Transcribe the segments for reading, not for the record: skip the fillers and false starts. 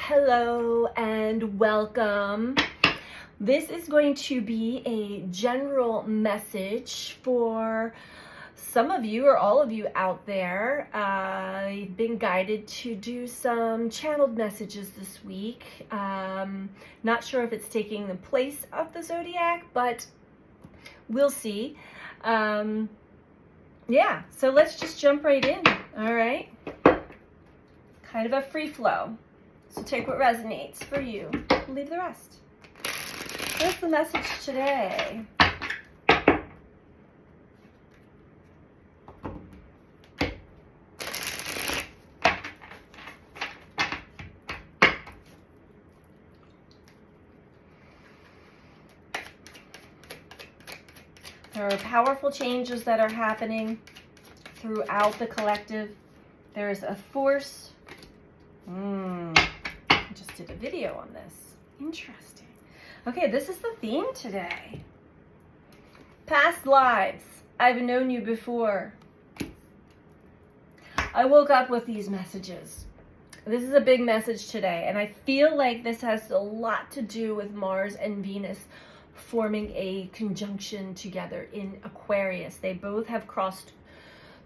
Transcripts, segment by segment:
Hello and welcome. This is going to be a general message for some of you or all of you out there. I've been guided to do some channeled messages this week. Not sure if it's taking the place of the zodiac, but we'll see. Yeah, so let's just jump right in. All right. Kind of a free flow. So take what resonates for you, leave the rest. What's the message today? There are powerful changes that are happening throughout the collective. There's a force. I just did a video on this. Interesting. Okay, this is the theme today. Past lives. I've known you before. I woke up with these messages. This is a big message today, and I feel like this has a lot to do with Mars and Venus forming a conjunction together in Aquarius. They both have crossed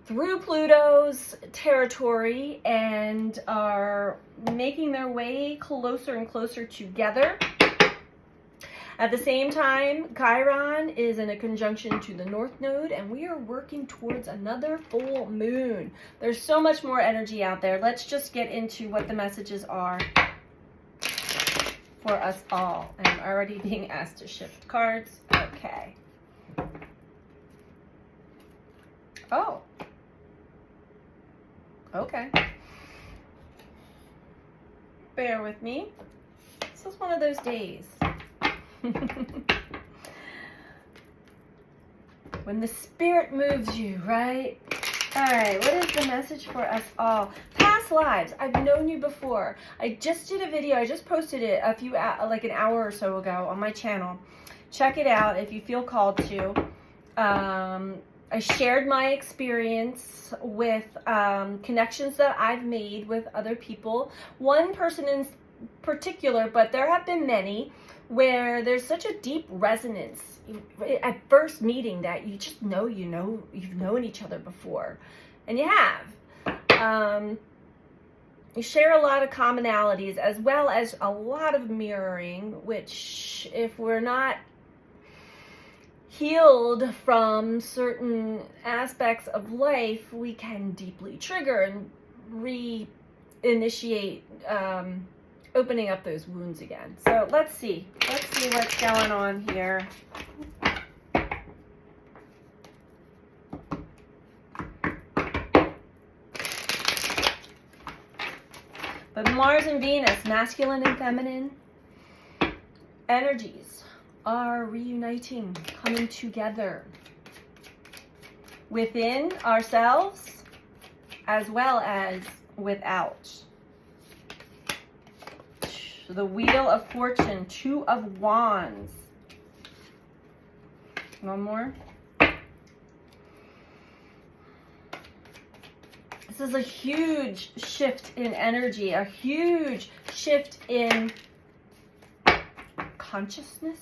through Pluto's territory and are making their way closer and closer together. At the same time, Chiron is in a conjunction to the North Node, and we are working towards another full moon. There's so much more energy out there. Let's just get into what the messages are for us all. I'm already being asked to shift cards. Okay. Oh. Okay. Bear with me. This is one of those days. When the spirit moves you, right? All right, what is the message for us all? Past lives. I've known you before. I just did a video. I just posted it like an hour or so ago on my channel. Check it out if you feel called to. I shared my experience with connections that I've made with other people. One person in particular, but there have been many, where there's such a deep resonance at first meeting that you just know you've known each other before, and you have. You share a lot of commonalities as well as a lot of mirroring, which if we're not healed from certain aspects of life, we can deeply trigger and reinitiate opening up those wounds again. So let's see what's going on here. But Mars and Venus, masculine and feminine energies, are reuniting, coming together within ourselves as well as without. The Wheel of Fortune, Two of Wands. One more. This is a huge shift in energy, a huge shift in consciousness.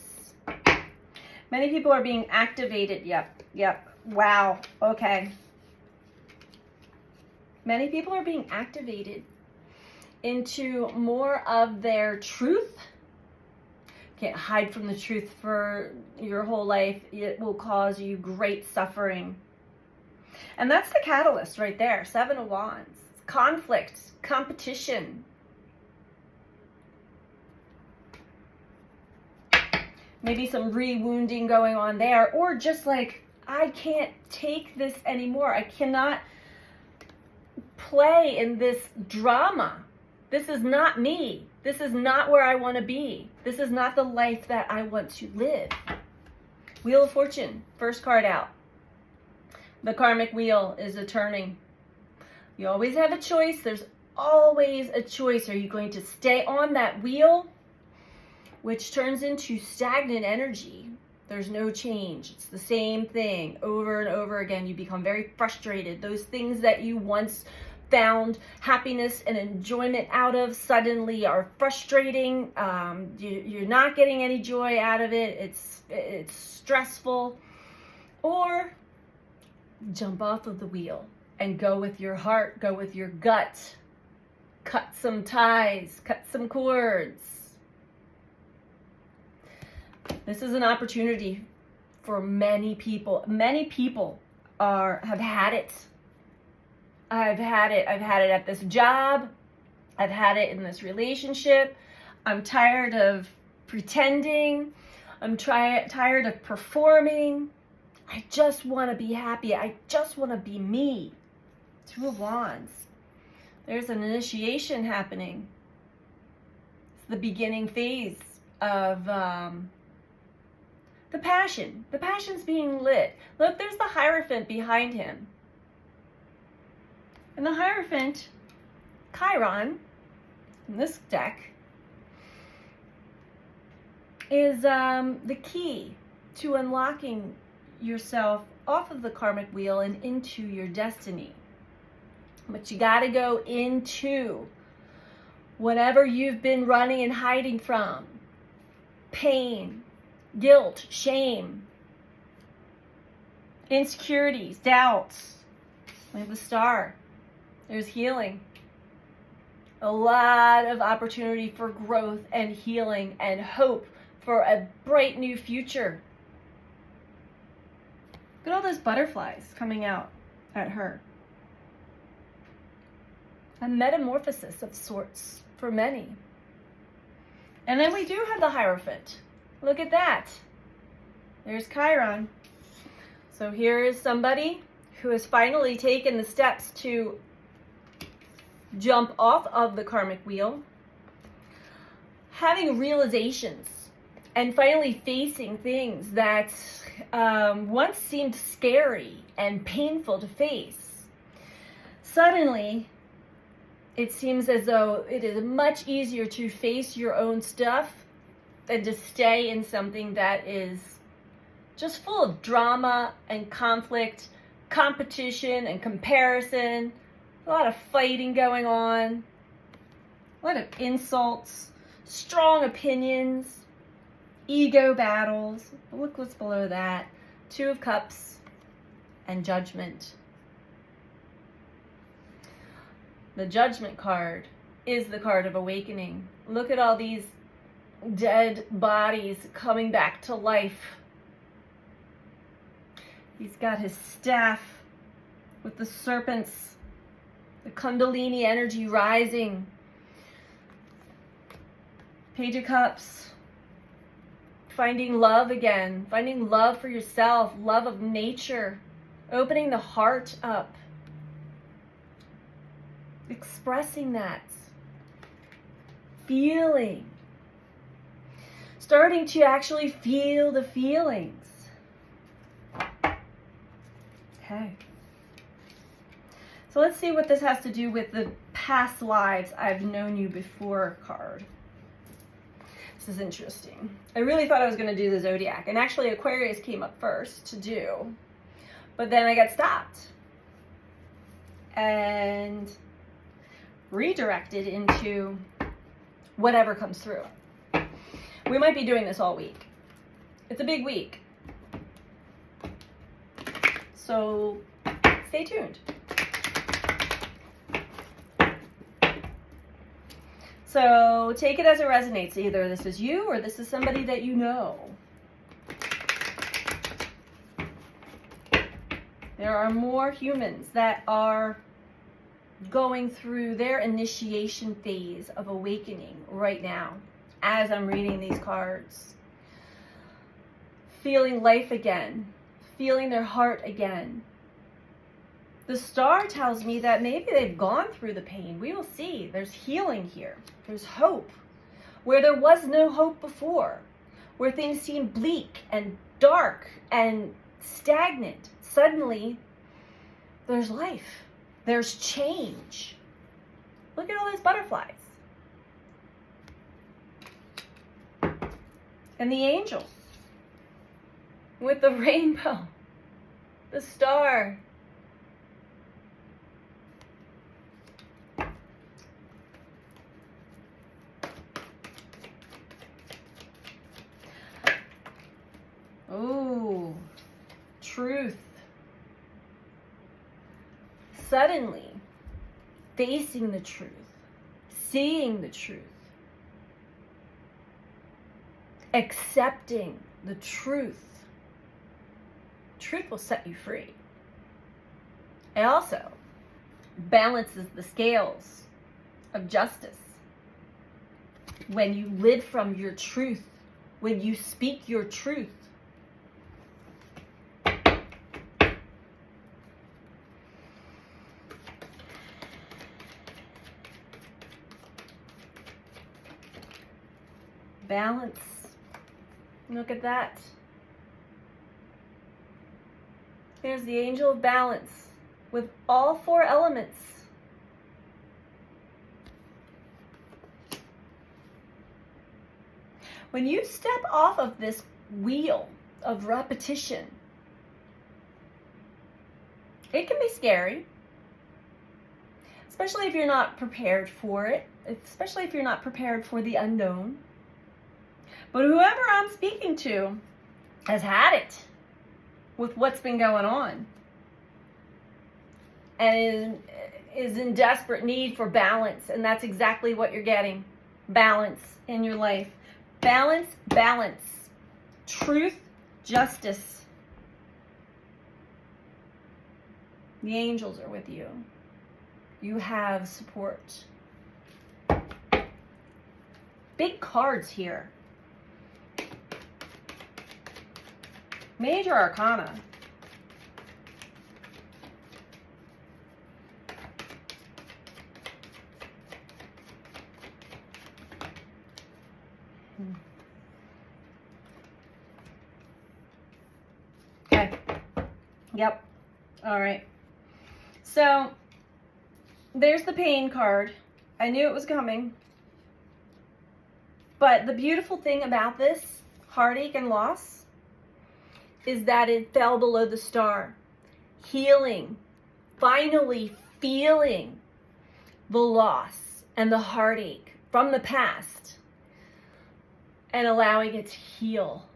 Many people are being activated. Yep. Wow. Okay. Many people are being activated into more of their truth. Can't hide from the truth for your whole life. It will cause you great suffering. And that's the catalyst right there. Seven of Wands. Conflict, competition. Maybe some re-wounding going on there, or just like, I can't take this anymore. I cannot play in this drama. This is not me. This is not where I want to be. This is not the life that I want to live. Wheel of Fortune, first card out. The karmic wheel is a turning. You always have a choice. There's always a choice. Are you going to stay on that wheel, which turns into stagnant energy? There's no change. It's the same thing over and over again. You become very frustrated. Those things that you once found happiness and enjoyment out of suddenly are frustrating. You're not getting any joy out of it. It's stressful. Or jump off of the wheel and go with your heart, go with your gut. Cut some ties, cut some cords. This is an opportunity for many people. Many people have had it. I've had it. I've had it at this job. I've had it in this relationship. I'm tired of pretending. I'm tired of performing. I just want to be happy. I just want to be me. Two of Wands. There's an initiation happening. It's the beginning phase of the passion. The passion's being lit. Look, there's the Hierophant behind him. And the Hierophant, Chiron, in this deck, is the key to unlocking yourself off of the karmic wheel and into your destiny. But you got to go into whatever you've been running and hiding from. Pain, guilt, shame, insecurities, doubts. We have the Star. There's healing. A lot of opportunity for growth and healing and hope for a bright new future. Look at all those butterflies coming out at her. A metamorphosis of sorts for many. And then we do have the Hierophant. Look at that. There's Chiron. So here is somebody who has finally taken the steps to jump off of the karmic wheel, having realizations, and finally facing things that once seemed scary and painful to face. Suddenly, it seems as though it is much easier to face your own stuff than to stay in something that is just full of drama and conflict, competition and comparison, a lot of fighting going on, a lot of insults, strong opinions, ego battles. Look what's below that. Two of Cups and Judgment. The Judgment card is the card of awakening. Look at all these dead bodies coming back to life. He's got his staff with the serpents, the Kundalini energy rising. Page of Cups. Finding love again. Finding love for yourself. Love of nature. Opening the heart up. Expressing that. Feeling. Starting to actually feel the feelings. Okay. So let's see what this has to do with the past lives I've known you before card. This is interesting. I really thought I was going to do the Zodiac, and actually Aquarius came up first to do, but then I got stopped and redirected into whatever comes through. We might be doing this all week. It's a big week. So stay tuned. So take it as it resonates. Either this is you or this is somebody that you know. There are more humans that are going through their initiation phase of awakening right now as I'm reading these cards. Feeling life again. Feeling their heart again. The Star tells me that maybe they've gone through the pain. We will see. There's healing here. There's hope. Where there was no hope before. Where things seemed bleak and dark and stagnant. Suddenly, there's life. There's change. Look at all those butterflies. And the angel. With the rainbow. The star. truth. Suddenly facing the truth, seeing the truth, accepting the truth. Truth will set you free. It also balances the scales of justice. When you live from your truth, when you speak your truth. Balance. Look at that. There's the angel of balance with all 4 elements. When you step off of this wheel of repetition, it can be scary, especially if you're not prepared for it, especially if you're not prepared for the unknown. But whoever I'm speaking to has had it with what's been going on and is in desperate need for balance. And that's exactly what you're getting. Balance in your life. Balance, balance. Truth, justice. The angels are with you. You have support. Big cards here. Major Arcana. Okay. Yep. All right. So there's the pain card. I knew it was coming. But the beautiful thing about this heartache and loss is that it fell below the star. Healing, finally feeling the loss and the heartache from the past and allowing it to heal.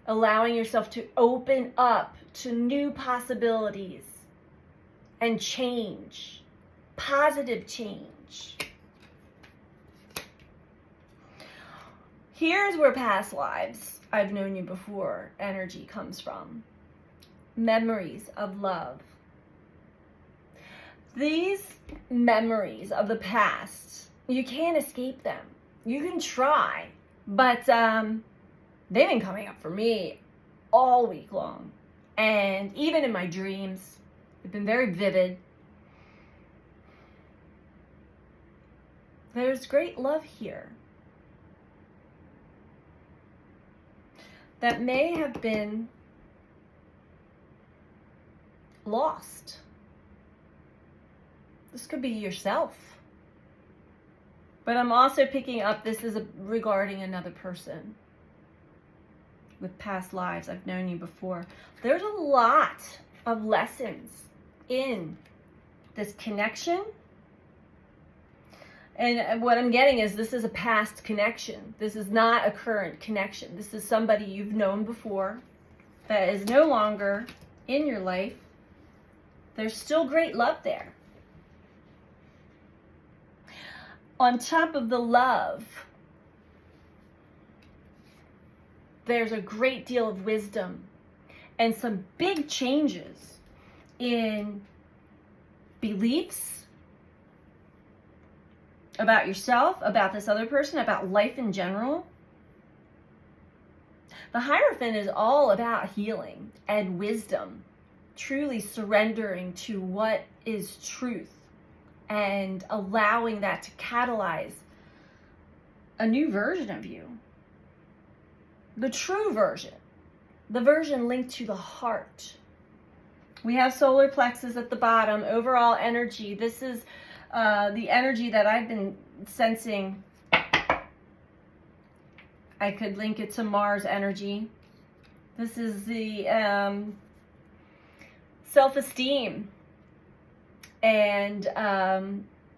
Allowing yourself to open up to new possibilities and change, positive change. Here's where past lives, I've known you before, energy comes from. Memories of love. These memories of the past, you can't escape them. You can try, but they've been coming up for me all week long. And even in my dreams, they've been very vivid. There's great love here that may have been lost. This could be yourself. But I'm also picking up this is regarding another person. With past lives, I've known you before. There's a lot of lessons in this connection. And what I'm getting is this is a past connection. This is not a current connection. This is somebody you've known before that is no longer in your life. There's still great love there. On top of the love, there's a great deal of wisdom and some big changes in beliefs about yourself, about this other person, about life in general. The Hierophant is all about healing and wisdom, truly surrendering to what is truth and allowing that to catalyze a new version of you. The true version, the version linked to the heart. We have solar plexus at the bottom, overall energy. This is the energy that I've been sensing. I could link it to Mars energy. This is the self-esteem and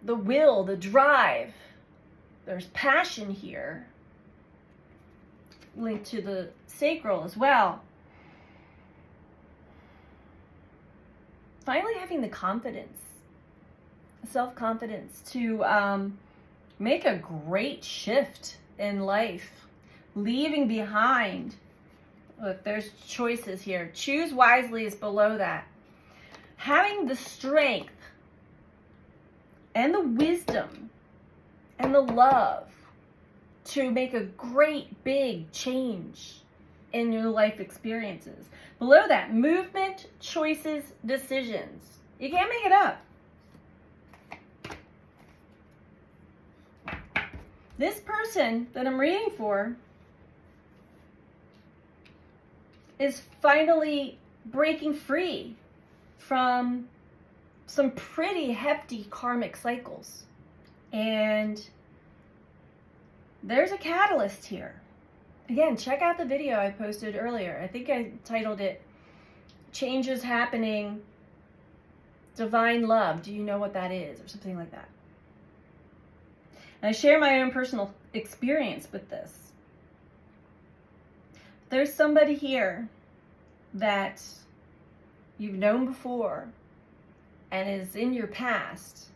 the will, the drive. There's passion here, linked to the sacral as well. finally having the confidence, self-confidence to make a great shift in life, leaving behind. Look, there's choices here. Choose wisely is below that. Having the strength and the wisdom and the love to make a great big change in your life experiences. Below that, movement, choices, decisions. You can't make it up. This person that I'm reading for is finally breaking free from some pretty hefty karmic cycles. And there's a catalyst here. Again, check out the video I posted earlier. I think I titled it, Changes Happening, Divine Love. Do you know what that is? Or something like that. And I share my own personal experience with this. There's somebody here that you've known before and is in your past,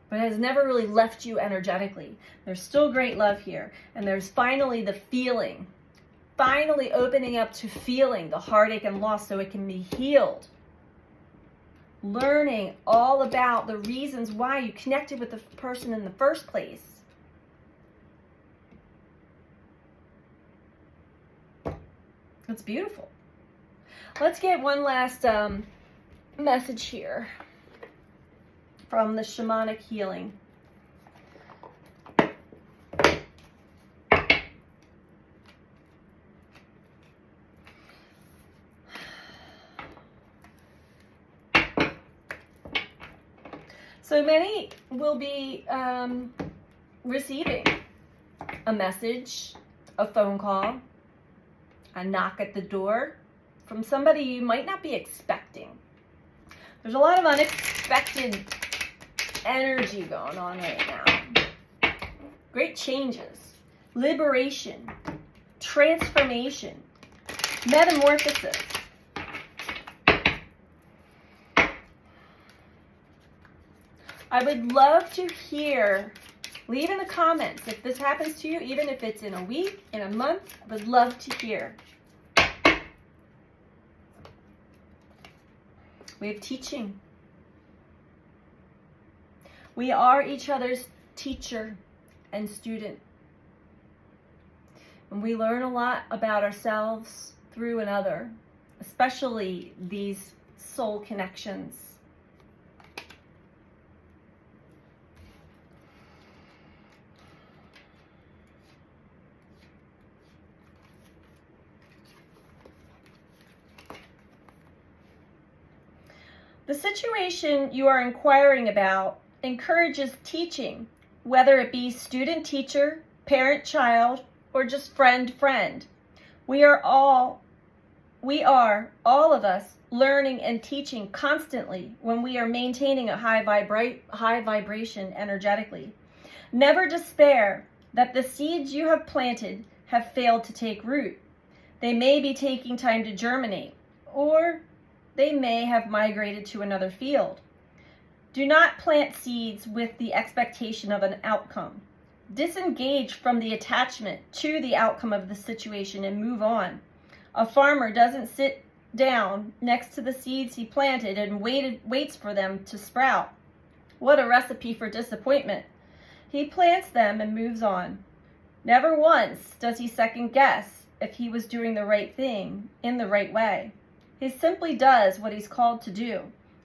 but has never really left you energetically. There's still great love here. And there's finally the feeling, finally opening up to feeling the heartache and loss so it can be healed. Learning all about the reasons why you connected with the person in the first place. It's beautiful. Let's get one last message here from the shamanic healing. So many will be receiving a message, a phone call, a knock at the door from somebody you might not be expecting. There's a lot of unexpected energy going on right now. Great changes, liberation, transformation, metamorphosis. I would love to hear, leave in the comments if this happens to you, even if it's in a week, in a month. I would love to hear. We have teaching. We are each other's teacher and student. And we learn a lot about ourselves through another, especially these soul connections. The situation you are inquiring about encourages teaching, whether it be student-teacher, parent-child, or just friend-friend. We are all of us learning and teaching constantly when we are maintaining a high vibration energetically. Never despair that the seeds you have planted have failed to take root. They may be taking time to germinate, or they may have migrated to another field. Do not plant seeds with the expectation of an outcome. Disengage from the attachment to the outcome of the situation and move on. A farmer doesn't sit down next to the seeds he planted and waits for them to sprout. What a recipe for disappointment. He plants them and moves on. Never once does he second guess if he was doing the right thing in the right way. He simply does what he's called to do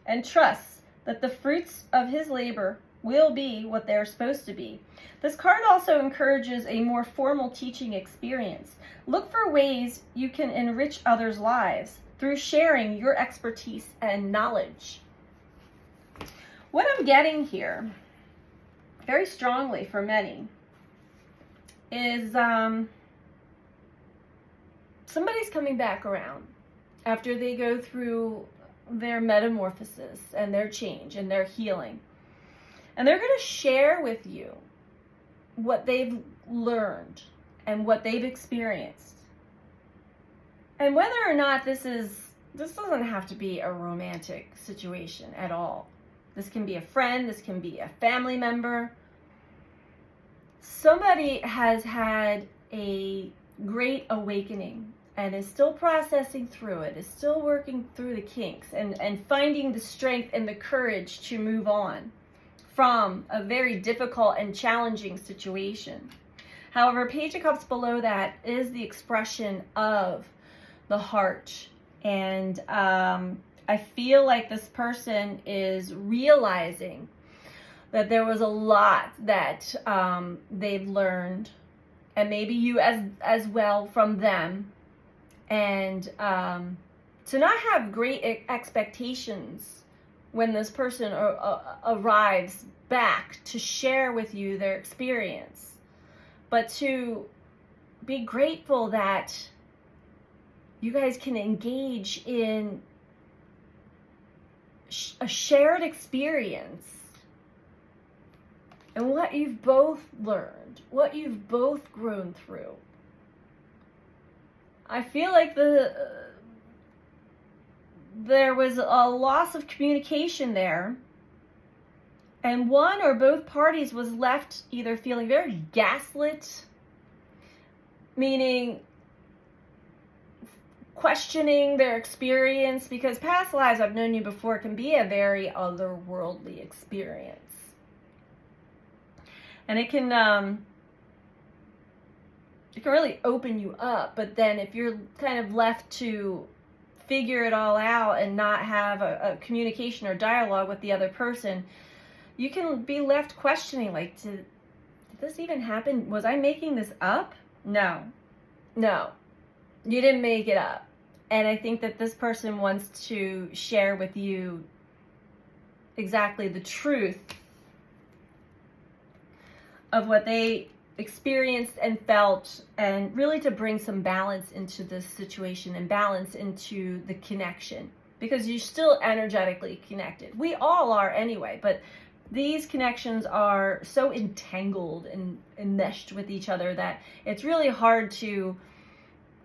and trusts that the fruits of his labor will be what they're supposed to be. This card also encourages a more formal teaching experience. Look for ways you can enrich others' lives through sharing your expertise and knowledge. What I'm getting here, very strongly for many, is somebody's coming back around after they go through their metamorphosis and their change and their healing. And they're going to share with you what they've learned and what they've experienced. And whether or not this is This doesn't have to be a romantic situation at all. This can be a friend, this can be a family member. Somebody has had a great awakening and is still processing through it, is still working through the kinks and finding the strength and the courage to move on from a very difficult and challenging situation. However, Page of Cups below that is the expression of the heart. And I feel like this person is realizing that there was a lot that they've learned, and maybe you as well from them. And to not have great expectations when this person arrives back to share with you their experience, but to be grateful that you guys can engage in a shared experience and what you've both learned, what you've both grown through. I feel like there was a loss of communication there, and one or both parties was left either feeling very gaslit, meaning questioning their experience, because past lives, I've known you before, can be a very otherworldly experience. And it can really open you up, but then if you're kind of left to figure it all out and not have a communication or dialogue with the other person, you can be left questioning, like, did this even happen? Was I making this up? No, you didn't make it up. And I think that this person wants to share with you exactly the truth of what they experienced and felt, and really to bring some balance into this situation and balance into the connection, because you're still energetically connected. We all are anyway, but these connections are so entangled and enmeshed with each other that it's really hard to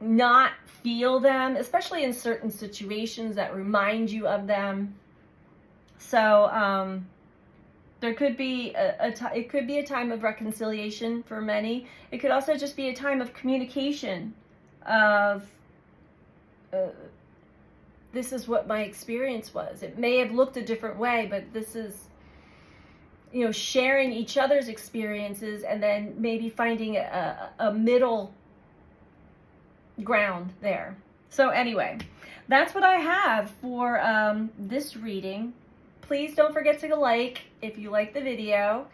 not feel them, especially in certain situations that remind you of them. So there could be it could be a time of reconciliation for many. It could also just be a time of communication of this is what my experience was. It may have looked a different way, but this is, you know, sharing each other's experiences and then maybe finding a middle ground there. So anyway, that's what I have for this reading. Please don't forget to like if you like the video.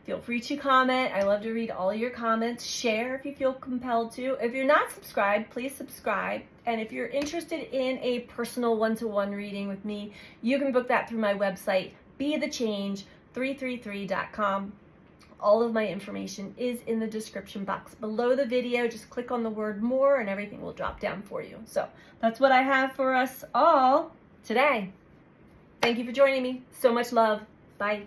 Feel free to comment. I love to read all your comments. Share if you feel compelled to. If you're not subscribed, please subscribe. And if you're interested in a personal one-to-one reading with me, you can book that through my website, BeTheChange333.com. All of my information is in the description box below the video. Just click on the word more and everything will drop down for you. So that's what I have for us all today. Thank you for joining me. So much love. Bye.